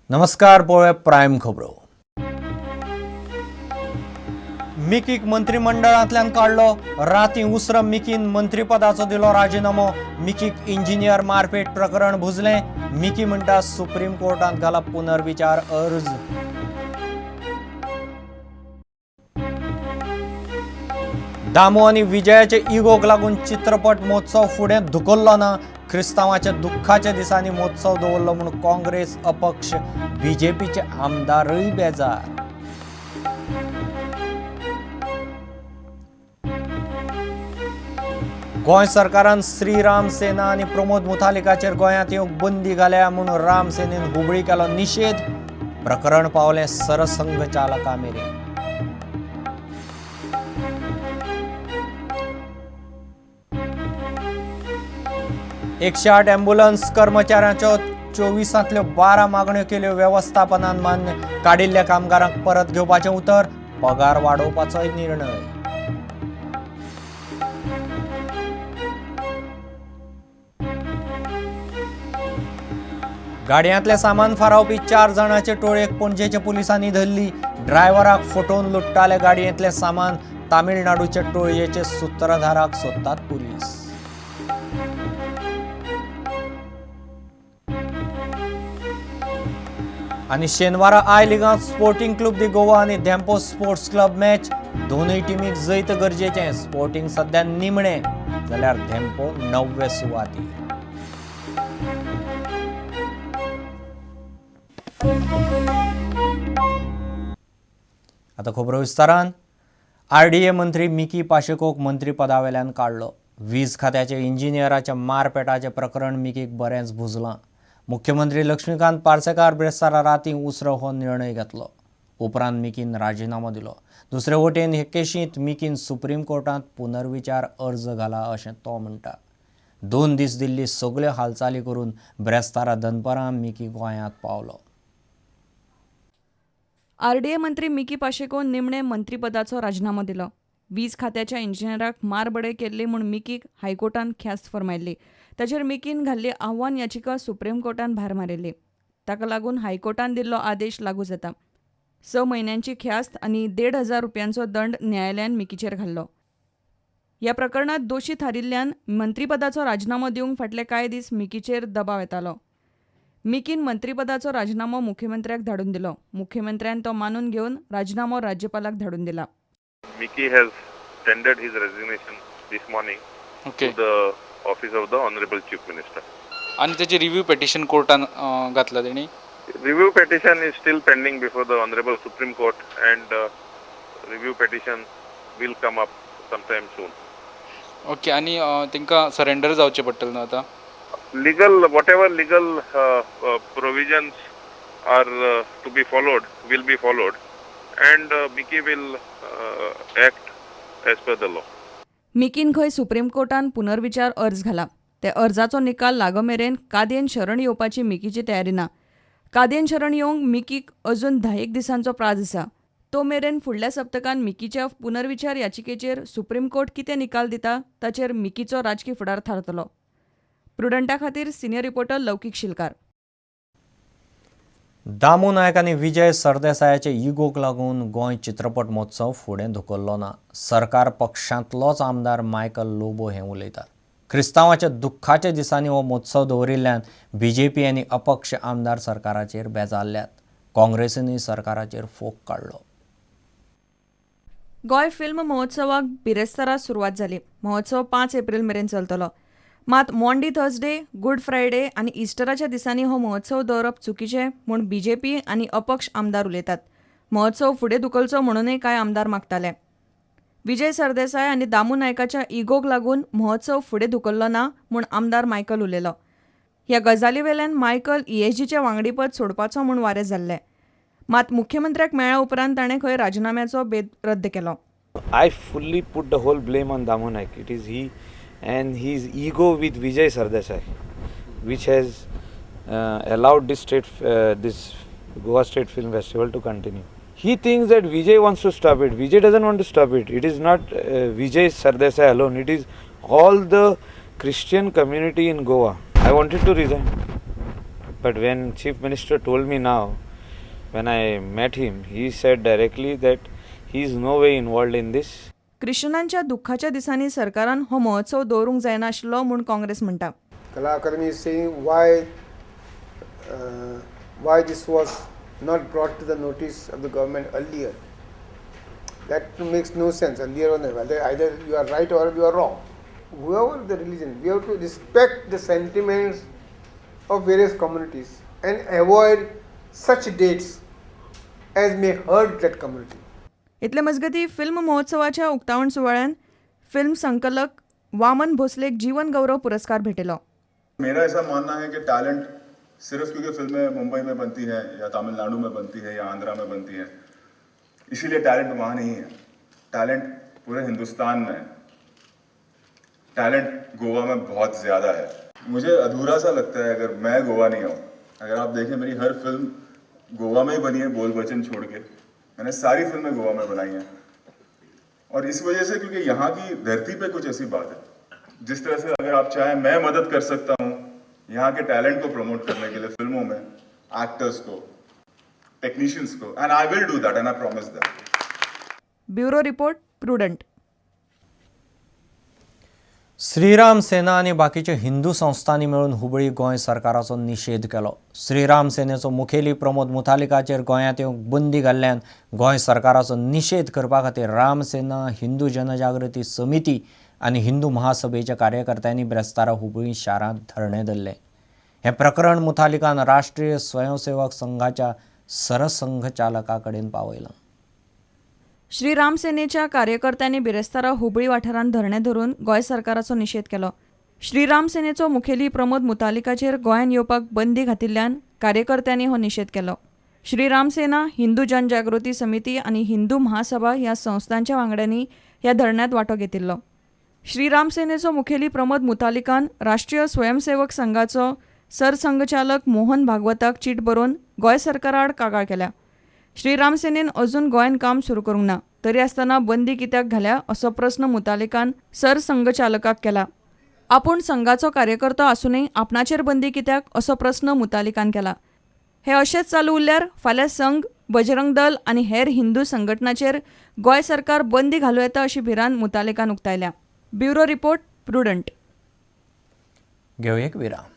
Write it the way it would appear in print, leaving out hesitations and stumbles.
नमस्कार पळय प्रायम खबरो. मिकीक मंत्रिमंडळांतल्यान काढलो. राती उसर मिकीन मंत्रिपदाचो दिलो राजीनामो. मिकीक इंजिनियर मारपेट प्रकरण भुजले. मिकी म्हणटा सुप्रीम कोर्टांत घालप पुनर्विचार अर्ज. दामू आनी विजयाचे इगोक लागून चित्रपट महोत्सव फुडें धुकल्लो ना. क्रिस्तांवाच्या दुख्खाच्या दिसांनी महोत्सव दवरलो म्हूण काँग्रेस अपक्ष बीजेपीचे आमदारय बेजार. गोंय सरकारान श्रीराम सेना आनी प्रमोद मुतालिकाचेर गोंयांत येवंक बंदी घाल्या म्हूण राम सेनेन हुबळी केलो निशेध. प्रकरण पावलें सरसंघचालका मेरेन. 108 ॲम्ब्युलन्स कर्मचाऱ्यांच्यो 24तल्यो 12 मागण्यो केल्यो व्यवस्थापनान मान्य. काडिल्ल्या कामगारांक परत घेवपाचें उतर. पगार वाडोवपाचोय निर्णय. गाडयांतले सामान फारावपी 4 जाणांचे टोळयेक पणजेच्या पुलिसांनी धरली. ड्रायव्हराक फटोवन लुट्टाले गाडयेंतले सामान. तामिळनाडूचे टोळयेचे सूत्रधाराक सोदतात पुलीस. आनी शेनवारा आय लिगांत स्पोर्टिंग क्लब दी गोवा आनी धेंपो स्पोर्ट्स क्लब मॅच. दोनूय टिमीक जैत गरजेचें. स्पोर्टिंग सध्या निमणें जाल्यार धेंपो 9वे सुवातेर. आतां खबरो विस्तारान. आरडीए मंत्री मिकी पाशेकोक मंत्रीपदावेल्यान काडलो. वीज खात्याच्या इंजिनियराच्या मारपेटाचें प्रकरण मिकीक बरेंच भुजलां. मुख्यमंत्री लक्ष्मीकांत पार्सेकार ब्रेस्तारा रातीं उसरो हो निर्णय घेतलो. उपरांत मिकीन राजीनामो दिलो. दुसरे वटेन हे केशींत मिकीन सुप्रीम कोर्टांत पुनर्विचार अर्ज घाला अशें तो म्हणटा. 2 दीस दिल्ली सगल्यो हालचाली करून ब्रेस्तारा दनपारां मिकी गोंयांत पावलो. आरडीए मंत्री मिकी पाशेकोन निमणे मंत्रीपदाचो राजीनामो दिलो. वीज खात्याच्या इंजिनियराक मारबडे केल्ली म्हूण मिकीक हायकोर्टान ख्यास्त फर्मायल्ली. ताचेर मिकीन घाल्ली आव्हान याचिका सुप्रीम कोर्टान भायर मारिल्ली. ताका लागून हायकोर्टान दिल्लो आदेश लागू जाता. 6 म्हयन्यांची ख्यास्त आनी 1,500 रुपयांचो दंड न्यायालयान मिकीचेर घाल्लो. ह्या प्रकरणात दोशी थारिल्ल्यान मंत्रीपदाचो राजीनामो दिवंक फाटले कांय दीस मिकीचेर दबाव येतालो. मिकीन मंत्रीपदाचो राजीनामो मुख्यमंत्र्याक धाडून दिलो. मुख्यमंत्र्यान तो मानून घेवन राजीनामो राज्यपालाक धाडून दिला. Mickey has tendered his resignation this morning to the office of the Honorable Chief Minister. आणि त्याची रिव्ह्यू पेटिशन कोर्टान घातला त्यांनी. Review petition is still pending before the Honorable Supreme Court and review petition will come up sometime soon. Okay. आणि तांकां surrender जावचें पडटलें न्हू आतां. Whatever legal provisions are to be followed will be followed and Mickey will act as per the law. मिकीन खंय supreme कोर्टान पुनर्विचार अर्ज घाला. ते अर्जाचो निकाल लागो मेरेन कादेन शरण येवपाची मिकीची तयारी ना. कादेन शरण येवंक मिकीक अजून 10 दिसांचो प्राझ आसा. तो मेरेन फुडल्या सप्तकान मिकीच्या पुनर्विचार याचिकेचेर सुप्रीम कोर्ट कितें निकाल दिता ताचेर मिकीचो राजकी फुडार थारतलो. प्रुडंटा खातीर सिनियर रिपोर्टर लौकीक शिलकार. दामू नायक आनी विजय सरदेसायाचे इगोक लागून गोंय चित्रपट महोत्सव फुडें धुकल्लो ना. सरकार पक्षांतलोच आमदार मायकल लोबो हे उलयतात. क्रिस्तांवाच्या दुख्खाच्या दिसांनी हो महोत्सव दवरिल्ल्यान बीजेपी आनी अपक्ष आमदार सरकाराचेर बेजारल्यात. काँग्रेसीनय सरकाराचेर फोग काडलो. गोंय फिल्म महोत्सवाक बिरेस्तारा सुरवात जाली. महोत्सव 5 एप्रिल मेरेन चलतलो. मात मॉन्डी थर्सडे, गुड फ्रायडे आनी इस्टराच्या दिसांनी हो महोत्सव दवरप चुकीचें म्हूण बीजेपी आनी अपक्ष आमदार उलयतात. महोत्सव फुडें धुकलचो म्हणूनय कांय आमदार मागताले. विजय सरदेसाय आनी दामू नायकाच्या इगोक लागून महोत्सव फुडें धुकल्लो ना म्हूण आमदार मायकल उलयलो. ह्या गजाली वेल्यान मायकल ESGचें वांगडीपद सोडपाचो म्हूण वारें जाल्लें. मात मुख्यमंत्र्याक मेळ्ळ्या उपरांत ताणें खंय राजिनाम्याचो बेद रद्द केलो. I fully put the whole blame on Damu Naik. It is he and his ego with Vijay Sardesai, which has allowed this Goa State Film Festival to continue. He thinks that Vijay wants to stop it. Vijay doesn't want to stop it. It is not Vijay Sardesai alone. It is all the Christian community in Goa. I wanted to resign. But when Chief Minister told me now, when I met him, he said directly that he is no way involved in this. क्रिश्चनांच्या दुःखाच्या दिसांनी सरकारान हो महोत्सव दवरूंक जायना आशिल्लो म्हूण काँग्रेस म्हणटा. Kala Academy is saying why this was not brought to the notice of the government earlier. That makes no sense. Earlier or never. Either you are right or you are wrong. Whoever the religion, we have to respect the sentiments of various communities and avoid such dates as may hurt that community. इतले मजगती film महोत्सवाच्या उक्तावण सुवाळ्यान film संकलक वामन भोसलेक जीवन गौरव पुरस्कार भेटलो. मेरा ऐसा मानना है कि टैलेंट सिर्फ क्योंकि फिल्में मुंबई में बनती हैं या तमिलनाडु में बनती है या आंध्रा में बनती है इसीलिए टैलेंट वहाँ नहीं है. टैलेंट पूरे हिंदुस्तान में है. टैलेंट गोवा में बहुत ज़्यादा है. मुझे अधूरा सा लगता है अगर मैं गोवा नहीं आऊँ. अगर आप देखें मेरी हर फिल्म गोवा में ही बनी है बोल वचन छोड़ के. मैंने सारी फिल्में गोवा में बनाई हैं और इस वजह से क्योंकि यहाँ की धरती पे कुछ ऐसी बात है जिस तरह से अगर आप चाहें मैं मदद कर सकता हूँ यहाँ के टैलेंट को प्रमोट करने के लिए फिल्मों में एक्टर्स को टेक्नीशियंस को and I will do that and I promise that. Bureau report प्रुडंट. श्रीराम सेना आणि बाकीचे हिंदू संस्थांनी मिळून हुबळी गोंय सरकाराचो निषेध केलो. श्रीराम सेनेचो मुखेली प्रमोद मुतालिकाचेर गोंयांत येवंक बंदी घाल्ल्यान गोंय सरकाराचो निषेध करपा खातीर राम सेना, हिंदू जनजागृती समिती आनी हिंदू महासभेच्या कार्यकर्त्यांनी ब्रेस्तारा हुबळी शारांत धरणे धरले. हे प्रकरण मुतालिकान राष्ट्रीय स्वयंसेवक संघाच्या सरसंघचालका कडेन पावयलां. श्रीराम सेनेच्या कार्यकर्त्यांनी बिरेस्तारा हुबळी वाठारांत धरणे धरून गोंय सरकाराचो निषेध केलो. श्रीराम सेनेचो मुखेली प्रमोद मुतालिकाचेर गोंयांत येवपाक बंदी घातिल्ल्यान कार्यकर्त्यांनी हो निषेध केलो. श्रीराम सेना, हिंदू जनजागृती समिती आनी हिंदू महासभा ह्या संस्थांच्या वांगड्यांनी ह्या धरण्यात वांटो घेतिल्लो. श्रीराम सेनेचो मुखेली प्रमोद मुतालिकान राष्ट्रीय स्वयंसेवक संघाचो सरसंघचालक मोहन भागवताक चीट बरोवन गोंय सरकारा आड कागाळ केल्या. श्रीराम सेनेन अजून गोंयांत काम सुरू करूंक ना, तरी आसतना बंदी कित्याक घाल्या असो प्रस्न मुतालिकान सरसंघचालकाक केला. आपूण संघाचो कार्यकर्तो आसूनय आपणाचेर बंदी कित्याक असो प्रस्न मुतालिकान केला. हे अशेंच चालू उरल्यार फाल्यां संघ, बजरंग दल आनी हेर हिंदू संघटनांचेर गोंय सरकार बंदी घालूं येता अशी भिरांत मुतालिकान उक्तायल्या. Bureau report prudent. घेऊ एक विराम.